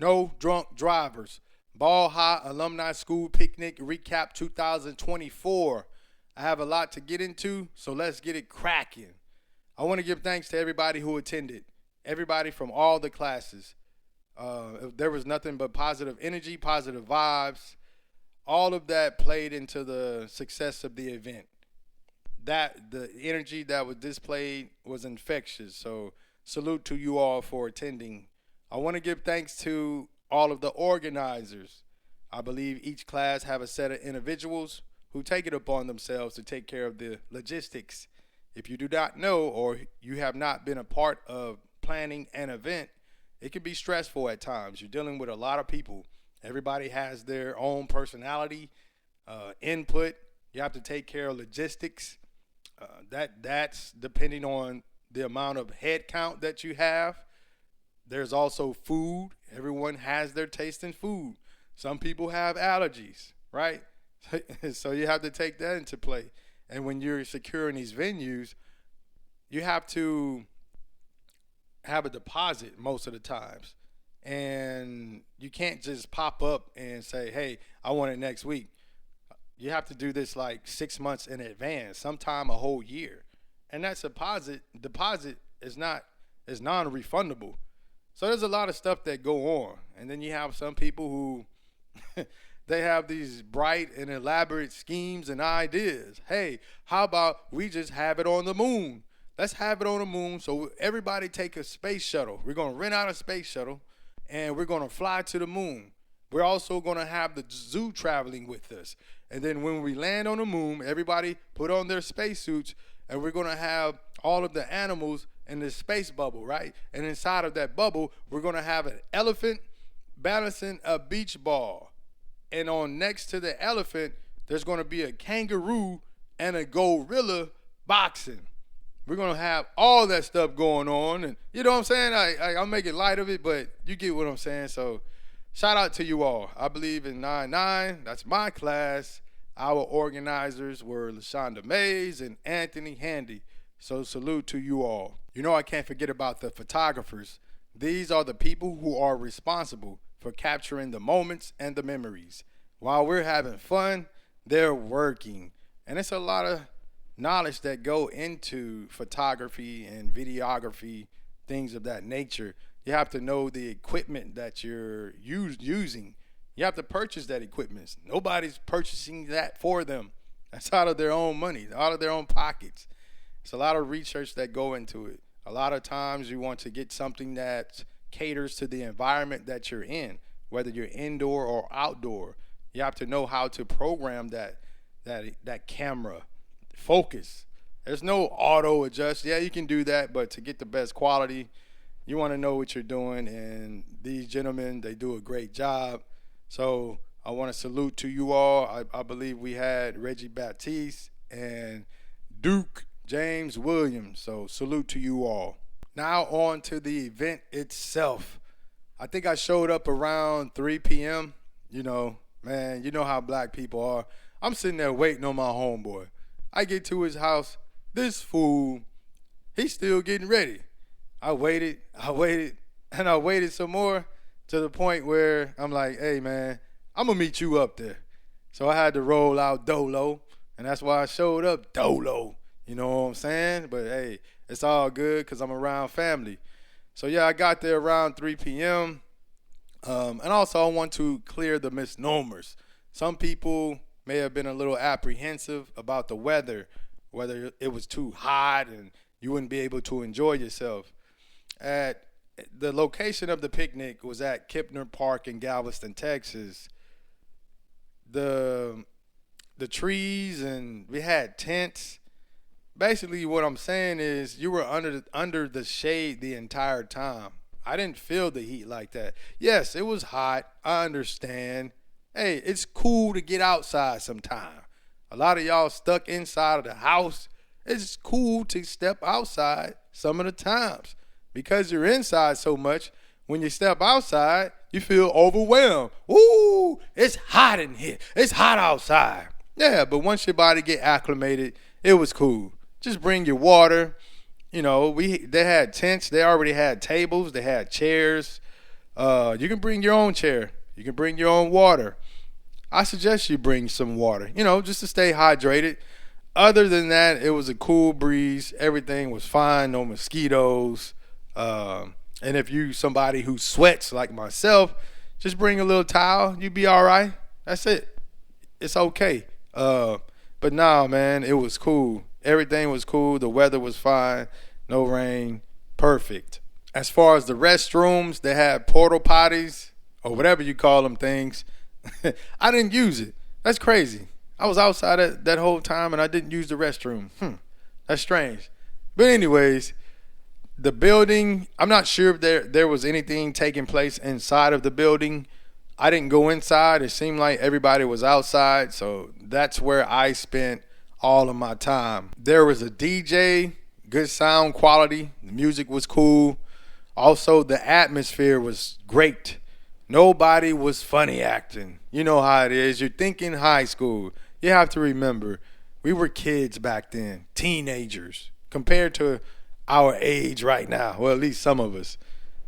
No drunk drivers. Ball High Alumni School Picnic Recap 2024. I have a lot to get into, so let's get it cracking. I want to give thanks to everybody who attended, everybody from all the classes. There was nothing but positive energy, positive vibes. All of that played into the success of the event. That the energy that was displayed was infectious. So salute to you all for attending. I want to give thanks to all of the organizers. I believe each class have a set of individuals who take it upon themselves to take care of the logistics. If you do not know or you have not been a part of planning an event, it can be stressful at times. You're dealing with a lot of people. Everybody has their own personality, input. You have to take care of logistics. That's depending on the amount of head count that you have. There's also food. Everyone has their taste in food. Some people have allergies, right? So you have to take that into play. And when you're securing these venues, you have to have a deposit most of the times. And you can't just pop up and say, hey, I want it next week. You have to do this like 6 months in advance, sometime a whole year. And that deposit is non-refundable. So there's a lot of stuff that go on. And then you have some people who they have these bright and elaborate schemes and ideas. Hey, how about we just have it on the moon? Let's have it on the moon. So everybody take a space shuttle. We're going to rent out a space shuttle and we're going to fly to the moon. We're also going to have the zoo traveling with us. And then when we land on the moon, everybody put on their spacesuits and we're going to have all of the animals in this space bubble, right? And inside of that bubble, we're going to have an elephant balancing a beach ball. And on next to the elephant, there's going to be a kangaroo and a gorilla boxing. We're going to have all that stuff going on. And you know what I'm saying? I'm making light of it, but you get what I'm saying. So shout out to you all. I believe in 9-9. That's my class. Our organizers were LaShonda Mays and Anthony Handy. So salute to you all. You know I can't forget about the photographers. These are the people who are responsible for capturing the moments and the memories. While we're having fun, they're working. And it's a lot of knowledge that go into photography and videography, things of that nature. You have to know the equipment that you're using. You have to purchase that equipment. Nobody's purchasing that for them. That's out of their own money, out of their own pockets. It's a lot of research that go into it. A lot of times you want to get something that caters to the environment that you're in, whether you're indoor or outdoor. You have to know how to program that camera focus. There's no auto adjust. Yeah, you can do that, but to get the best quality, you want to know what you're doing. And these gentlemen, they do a great job. So I want to salute to you all. I believe we had Reggie Baptiste and Duke James Williams. So salute to you all. Now on to the event itself. I think I showed up around 3 p.m. You know, man, you know how black people are. I'm sitting there waiting on my homeboy. I get to his house. This fool, he's still getting ready. I waited, and I waited some more to the point where I'm like, hey, man, I'm going to meet you up there. So I had to roll out Dolo, and that's why I showed up Dolo. You know what I'm saying? But, hey, it's all good because I'm around family. So, yeah, I got there around 3 p.m. And also I want to clear the misnomers. Some people may have been a little apprehensive about the weather, whether it was too hot and you wouldn't be able to enjoy yourself. At the location of the picnic was at Kipner Park in Galveston, Texas. The trees, and we had tents. Basically, what I'm saying is you were under the shade the entire time. I didn't feel the heat like that. Yes, it was hot. I understand. Hey, it's cool to get outside sometime. A lot of y'all stuck inside of the house. It's cool to step outside some of the times. Because you're inside so much, when you step outside, you feel overwhelmed. Ooh, it's hot in here. It's hot outside. Yeah, but once your body get acclimated, it was cool. Just bring your water. You know, they had tents. They already had tables. They had chairs. You can bring your own chair. You can bring your own water. I suggest you bring some water, just to stay hydrated. Other than that, it was a cool breeze. Everything was fine. No mosquitoes. And if you somebody who sweats like myself, just bring a little towel. You be all right. That's it. It's okay. But nah, man, it was cool. Everything was cool. The weather was fine. No rain. Perfect. As far as the restrooms, they had portal potties or whatever you call them things. I didn't use it. That's crazy. I was outside that whole time and I didn't use the restroom. That's strange. But anyways, the building, I'm not sure if there was anything taking place inside of the building. I didn't go inside. It seemed like everybody was outside. So that's where I spent all of my time. There was a DJ, good sound quality. The music was cool. Also, the atmosphere was great. Nobody was funny acting. You know how it is. You're thinking high school. You have to remember, we were kids back then, teenagers, compared to our age right now. Well, at least some of us.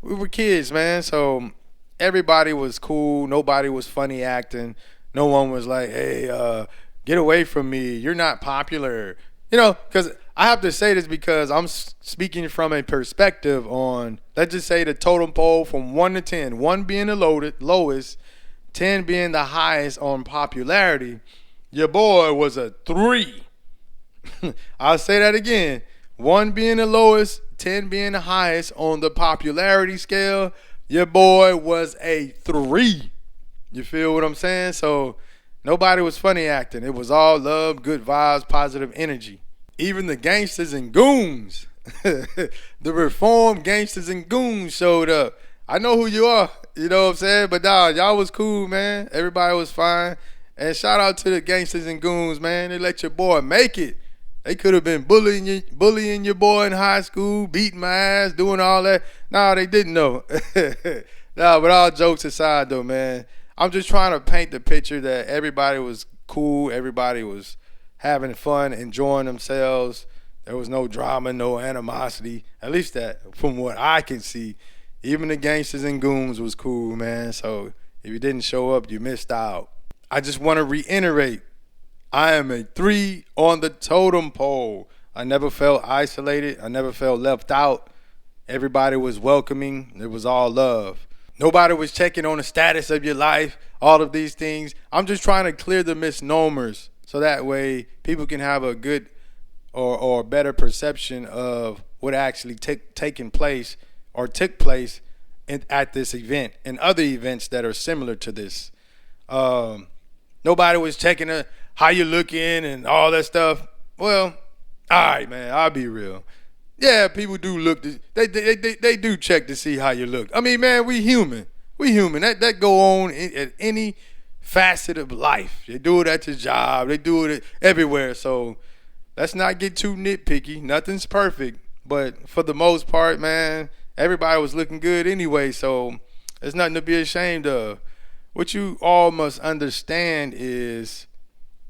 We were kids, man. So everybody was cool. Nobody was funny acting. No one was like, hey, get away from me. You're not popular. Because I have to say this because I'm speaking from a perspective on, let's just say the totem pole from 1 to 10. 1 being the lowest, 10 being the highest on popularity. Your boy was a 3. I'll say that again. 1 being the lowest, 10 being the highest on the popularity scale. Your boy was a 3. You feel what I'm saying? So nobody was funny acting. It was all love, good vibes, positive energy. Even the gangsters and goons, the reformed gangsters and goons showed up. I know who you are, you know what I'm saying? But nah, y'all was cool, man. Everybody was fine. And shout out to the gangsters and goons, man. They let your boy make it. They could have been bullying your boy in high school, beating my ass, doing all that. Nah, they didn't know. Nah, but all jokes aside though, man. I'm just trying to paint the picture that everybody was cool. Everybody was having fun, enjoying themselves. There was no drama, no animosity. At least that, from what I can see. Even the gangsters and goons was cool, man. So if you didn't show up, you missed out. I just want to reiterate, I am a 3 on the totem pole. I never felt isolated. I never felt left out. Everybody was welcoming. It was all love. Nobody was checking on the status of your life, all of these things. I'm just trying to clear the misnomers so that way people can have a good or better perception of what actually taking place or took place at this event and other events that are similar to this. Nobody was checking how you looking and all that stuff. Well, all right, man, I'll be real. Yeah, people do look. They do check to see how you look. I mean, man, we human. We human. That go on at any facet of life. They do it at your job. They do it everywhere. So let's not get too nitpicky. Nothing's perfect. But for the most part, man, everybody was looking good anyway. So there's nothing to be ashamed of. What you all must understand is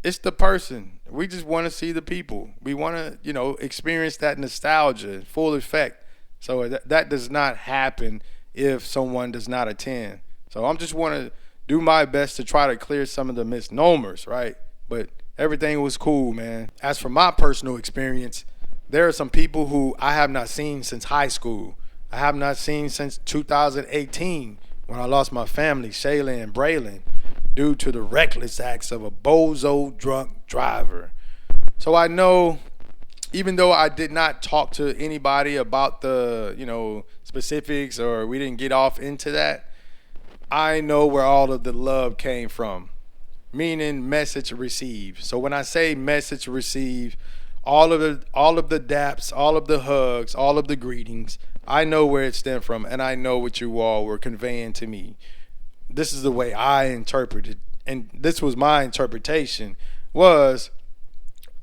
it's the person. We just want to see the people. We want to, experience that nostalgia, full effect. So that does not happen if someone does not attend. So I'm just want to do my best to try to clear some of the misnomers, right? But everything was cool, man. As for my personal experience, there are some people who I have not seen since high school. I have not seen since 2018 when I lost my family, Shayla and Braylon, due to the reckless acts of a bozo drunk driver. So I know, even though I did not talk to anybody about the, specifics, or we didn't get off into that, I know where all of the love came from, meaning message received. So when I say message received, all of the daps, all of the hugs, all of the greetings, I know where it stemmed from, and I know what you all were conveying to me. This is the way I interpreted, and this was my interpretation, was,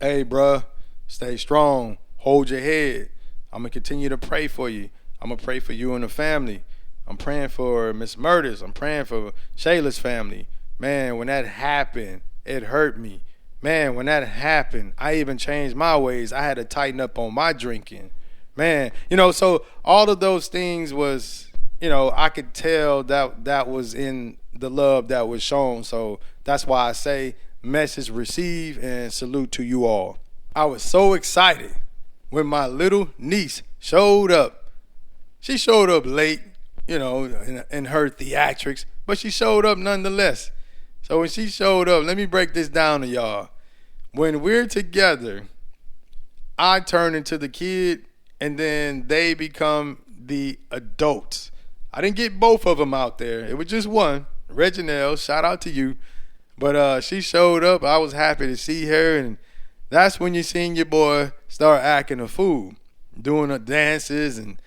hey, bruh, stay strong, hold your head. I'm going to continue to pray for you. I'm going to pray for you and the family. I'm praying for Miss Murders. I'm praying for Shayla's family. Man, when that happened, it hurt me. Man, when that happened, I even changed my ways. I had to tighten up on my drinking. Man, so all of those things was I could tell that was in the love that was shown. So that's why I say message received and salute to you all. I was so excited when my little niece showed up. She showed up late, in her theatrics, but she showed up nonetheless. So when she showed up, let me break this down to y'all. When we're together, I turn into the kid, and then they become the adults. I didn't get both of them out there. It was just one. Reginelle, shout out to you. But she showed up. I was happy to see her, and that's when you seen your boy start acting a fool, doing the dances. And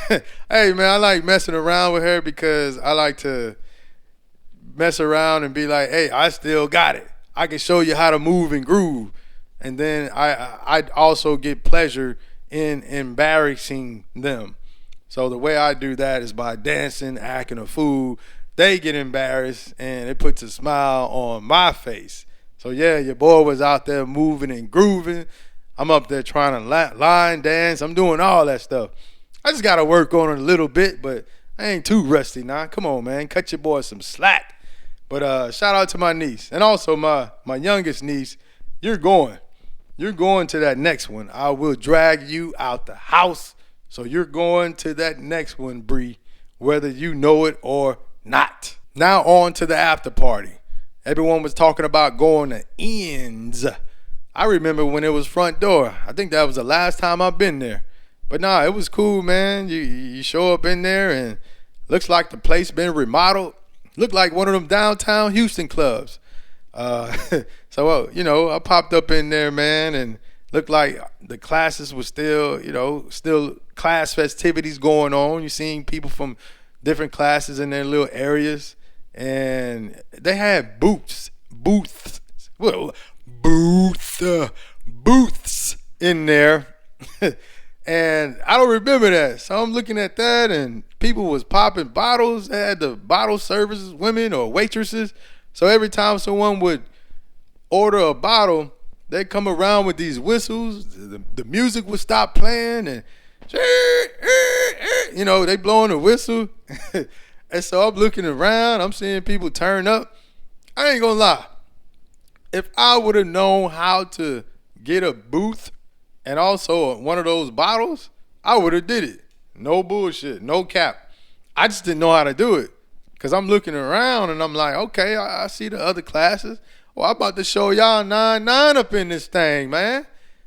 hey, man, I like messing around with her because I like to mess around and be like, hey, I still got it. I can show you how to move and groove. And then I also get pleasure in embarrassing them. So the way I do that is by dancing, acting a fool. They get embarrassed, and it puts a smile on my face. So, yeah, your boy was out there moving and grooving. I'm up there trying to line dance. I'm doing all that stuff. I just got to work on it a little bit, but I ain't too rusty now. Come on, man. Cut your boy some slack. But shout out to my niece. And also my youngest niece, you're going. You're going to that next one. I will drag you out the house. So you're going to that next one, Bree, whether you know it or not. Now on to the after party. Everyone was talking about going to ends. I remember when it was front door. I think that was the last time I've been there. But nah, it was cool, man. You show up in there and looks like the place been remodeled. Looked like one of them downtown Houston clubs. So, I popped up in there, man, and looked like the classes were still class festivities going on. You seeing people from different classes in their little areas, and they had booths in there. And I don't remember that. So I'm looking at that, and people was popping bottles. They had the bottle services, women or waitresses. So every time someone would order a bottle, they come around with these whistles. The music would stop playing, and they blowing a whistle. And so I'm looking around. I'm seeing people turn up. I ain't gonna lie. If I would have known how to get a booth and also one of those bottles, I would have did it. No bullshit, no cap. I just didn't know how to do it. Because I'm looking around and I'm like, okay, I see the other classes. Well, I'm about to show y'all 9-9 up in this thing, man.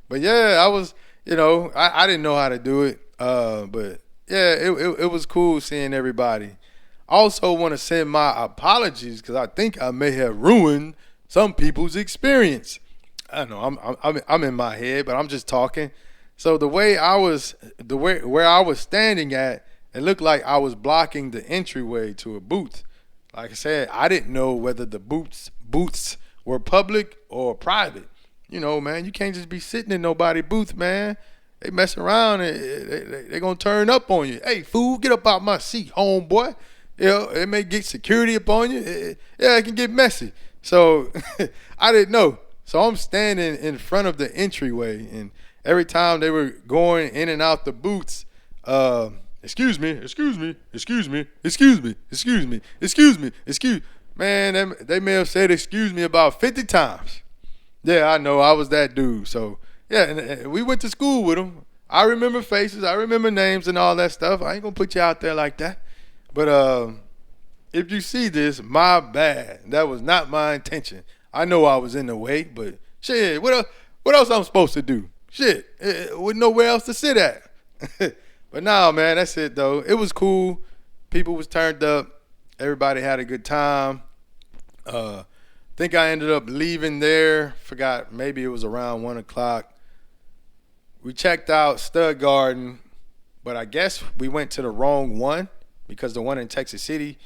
But yeah, I was, I didn't know how to do it. But yeah, it was cool seeing everybody. I also want to send my apologies because I think I may have ruined some people's experience. I don't know, I'm in my head, but I'm just talking. So where I was standing at, it looked like I was blocking the entryway to a booth. Like I said, I didn't know whether the booths were public or private. Man, you can't just be sitting in nobody's booth, man. They mess around and they're going to turn up on you. Hey, fool, get up out my seat, homeboy. It may get security up on you. It can get messy. So I didn't know. So I'm standing in front of the entryway, and every time they were going in and out the booths, excuse me. Man, they may have said excuse me about 50 times. Yeah, I know. I was that dude. So, yeah, and we went to school with them. I remember faces. I remember names and all that stuff. I ain't going to put you out there like that. But if you see this, my bad. That was not my intention. I know I was in the way, but shit, what else I'm supposed to do? Shit, with nowhere else to sit at. But nah, man, that's it, though. It was cool. People was turned up. Everybody had a good time. Think I ended up leaving there. Forgot, maybe it was around 1 o'clock. We checked out Stud Garden, but I guess we went to the wrong one because the one in Texas City,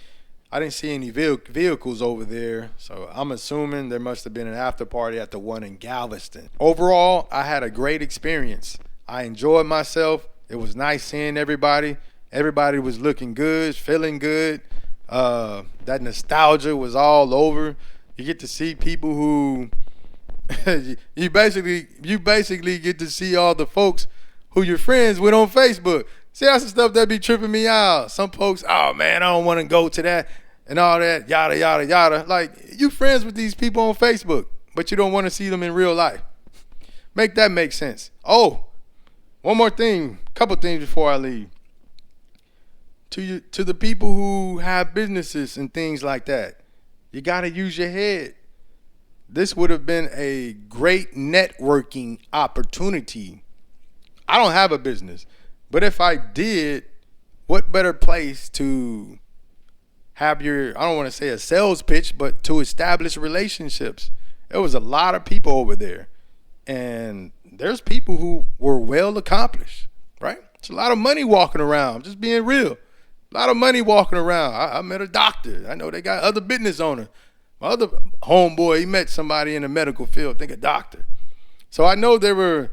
I didn't see any vehicles over there. So I'm assuming there must have been an after party at the one in Galveston. Overall, I had a great experience. I enjoyed myself. It was nice seeing everybody. Everybody was looking good, feeling good. That nostalgia was all over. You get to see people who you basically get to see all the folks who you're friends with on Facebook. See, that's the stuff that be tripping me out. Some folks, oh man, I don't want to go to that and all that, yada, yada, yada. Like, you friends with these people on Facebook, but you don't want to see them in real life. Make that make sense. Oh, one more thing, couple things before I leave. To the people who have businesses and things like that, you got to use your head. This would have been a great networking opportunity. I don't have a business, but if I did, what better place to have your, I don't want to say a sales pitch, but to establish relationships. There was a lot of people over there, and there's people who were well accomplished, right? It's a lot of money walking around, just being real. A lot of money walking around. I met a doctor. I know they got other business owners. My other homeboy, he met somebody in the medical field, I think a doctor. So I know there were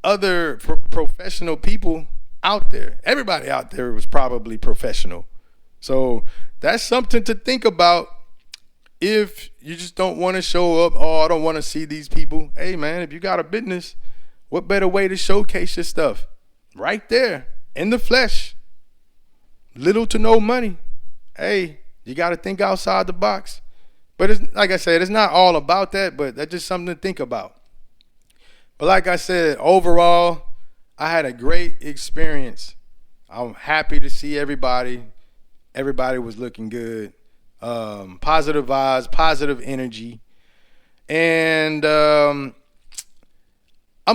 other professional people out there. Everybody out there was probably professional. So that's something to think about if you just don't want to show up. Oh, I don't want to see these people. Hey, man, if you got a business, what better way to showcase your stuff? Right there in the flesh. Little to no money. Hey, you got to think outside the box. But it's, like I said, it's not all about that, but that's just something to think about. But like I said, overall, I had a great experience. I'm happy to see everybody. Everybody was looking good. Positive vibes, positive energy. And I'm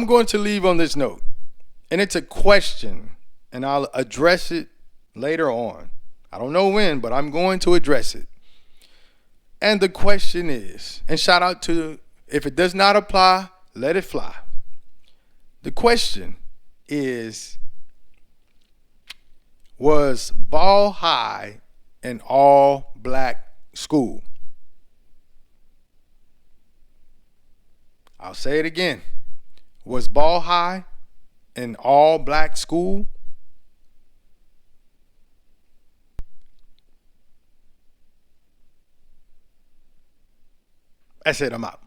going to leave on this note. And it's a question, and I'll address it later on. I don't know when, but I'm going to address it. And the question is, and shout out to, if it does not apply, let it fly. The question is, was Ball High an all-black school? I'll say it again. Was Ball High an all-black school? That's it. I'm out.